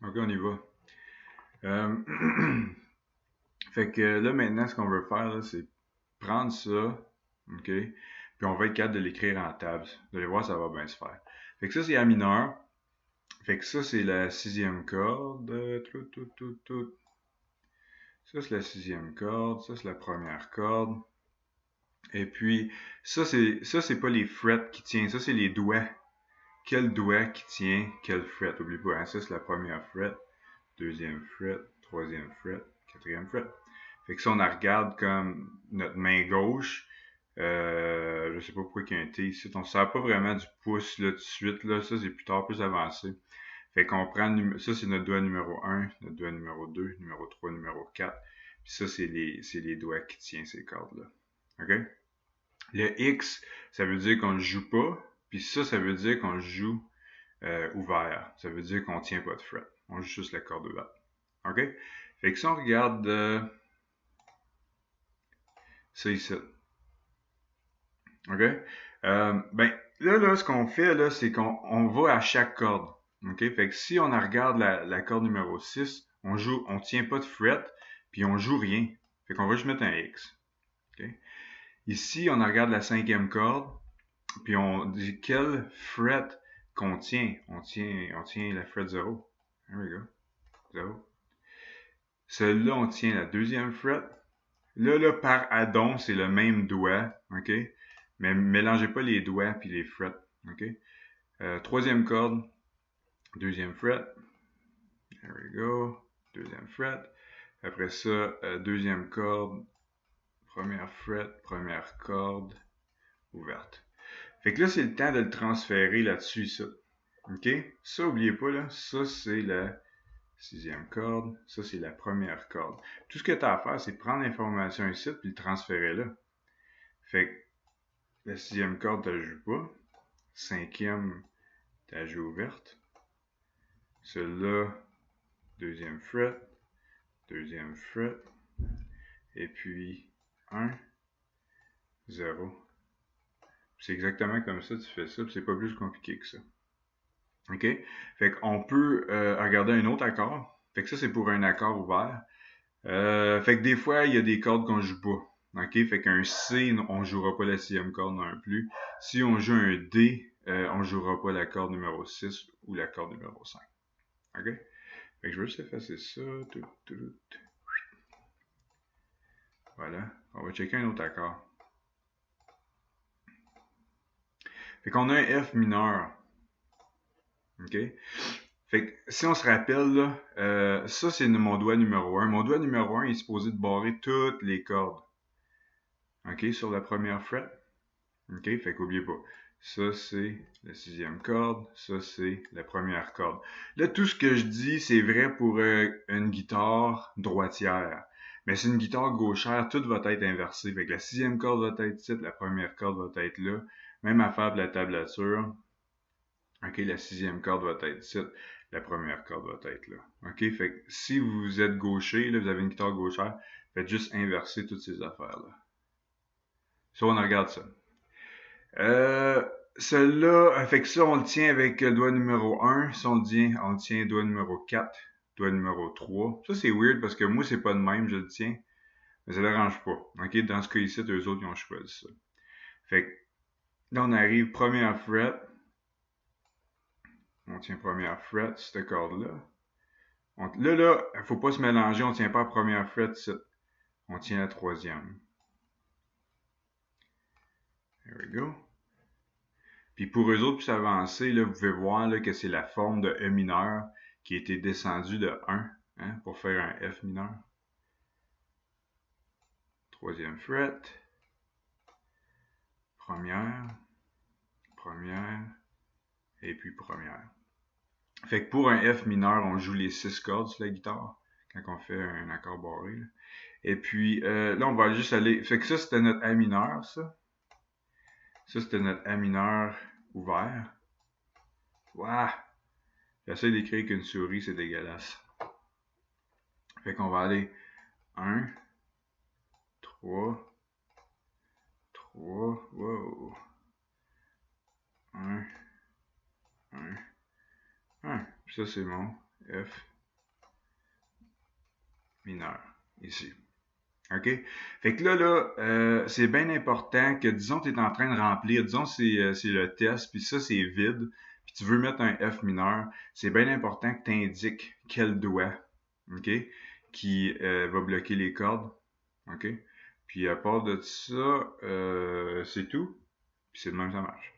Ok, on y va. Euh, fait que là, maintenant, ce qu'on veut faire, là, c'est prendre ça, ok, puis on va être capable de l'écrire en tabs. Vous allez voir, ça va bien se faire. Fait que ça, c'est A mineur. Fait que ça, c'est la sixième corde. Tout. Ça, c'est la sixième corde. Ça, c'est la première corde. Et puis, ça c'est pas les frets qui tiennent. Ça, c'est les doigts. Quel doigt qui tient quel fret? Oublie pas, hein? Ça, c'est la première fret. Deuxième fret. Troisième fret. Quatrième fret. Fait que ça, on la regarde comme notre main gauche. Je sais pas pourquoi il y a un T ici. On ne sert pas vraiment du pouce là, tout de suite. Là. Ça, c'est plus tard, plus avancé. Fait qu'on prend, ça, c'est notre doigt numéro 1, notre doigt numéro 2, numéro 3, numéro 4. Puis ça, c'est les doigts qui tiennent ces cordes-là. OK? Le X, ça veut dire qu'on ne joue pas. Puis ça veut dire qu'on joue ouvert. Ça veut dire qu'on ne tient pas de fret. On joue juste la corde ouverte. OK? Fait que si on regarde ça ici. OK? Ben, là, ce qu'on fait, là, c'est qu'on va à chaque corde. OK? Fait que si on regarde la corde numéro 6, on tient pas de fret, puis on joue rien. Fait qu'on va juste mettre un X. OK? Ici, on regarde la cinquième corde, puis on dit quel fret qu'on tient. On tient la fret 0. There we go. 0. Celle-là, on tient la deuxième fret. Là, par addon, c'est le même doigt. OK? Mais mélangez pas les doigts puis les frets. OK? Troisième corde, deuxième fret. There we go. Deuxième fret. Après ça, deuxième corde, première fret, première corde, ouverte. Fait que là, c'est le temps de le transférer là-dessus, ça. OK? Ça, oubliez pas, là. Ça, c'est la sixième corde. Ça, c'est la première corde. Tout ce que tu as à faire, c'est prendre l'information ici puis le transférer là. Fait que la sixième corde, tu ne joues pas. Cinquième, tu la joues ouverte. Celle-là, deuxième fret, deuxième fret, et puis 1, 0. C'est exactement comme ça, tu fais ça, puis c'est pas plus compliqué que ça. OK? Fait qu'on peut regarder un autre accord. Fait que ça, c'est pour un accord ouvert. Fait que des fois, il y a des cordes qu'on joue pas. OK? Fait qu'un C, on jouera pas la sixième corde non plus. Si on joue un D, on jouera pas la corde numéro 6 ou la corde numéro 5. OK? Fait que je vais juste effacer ça. Voilà. On va checker un autre accord. Fait qu'on a un F mineur. OK? Fait que si on se rappelle, là, ça c'est mon doigt numéro 1. Mon doigt numéro 1 est supposé de barrer toutes les cordes. OK? Sur la première fret. OK? Fait qu'oubliez pas. Ça, c'est la sixième corde. Ça, c'est la première corde. Là, tout ce que je dis, c'est vrai pour une guitare droitière. Mais c'est une guitare gauchère, tout va être inversé. Fait que la sixième corde va être ici, la première corde va être là. Même affaire pour la tablature. OK, la sixième corde va être ici, la première corde va être là. OK, fait que si vous êtes gaucher, là, vous avez une guitare gauchère, faites juste inverser toutes ces affaires-là. Ça, on regarde ça. Celui-là, fait que ça, on le tient avec le doigt numéro 1. Ça, on le tient doigt numéro 4, doigt numéro 3. Ça, c'est weird parce que moi, c'est pas de même, je le tiens. Mais ça ne dérange pas. OK, dans ce cas ici, eux autres, ils ont choisi ça. Fait que là, on arrive première fret. On tient première fret, cette corde-là. Là, il ne faut pas se mélanger, on ne tient pas la première fret, on tient la troisième. There we go. Puis pour eux autres, plus avancés, là, vous pouvez voir là, que c'est la forme de E mineur qui a été descendue de 1 hein, pour faire un F mineur. Troisième fret. Première. Première. Et puis première. Fait que pour un F mineur, on joue les 6 cordes sur la guitare quand on fait un accord barré. Là. Et puis là, on va juste aller. Fait que ça, c'était notre A mineur, ça. Ça, c'était notre A mineur ouvert. Waouh! J'essaie d'écrire avec une souris, c'est dégueulasse. Fait qu'on va aller 1, 3, 3, wow. 1, 1, 1. Puis ça, c'est mon F mineur, ici. OK? Fait que c'est bien important que, disons, tu es en train de remplir, disons, c'est le test, puis ça, c'est vide, puis tu veux mettre un F mineur, c'est bien important que tu indiques quel doigt, OK, qui va bloquer les cordes, OK? Puis à part de ça, c'est tout, puis c'est de même que ça marche.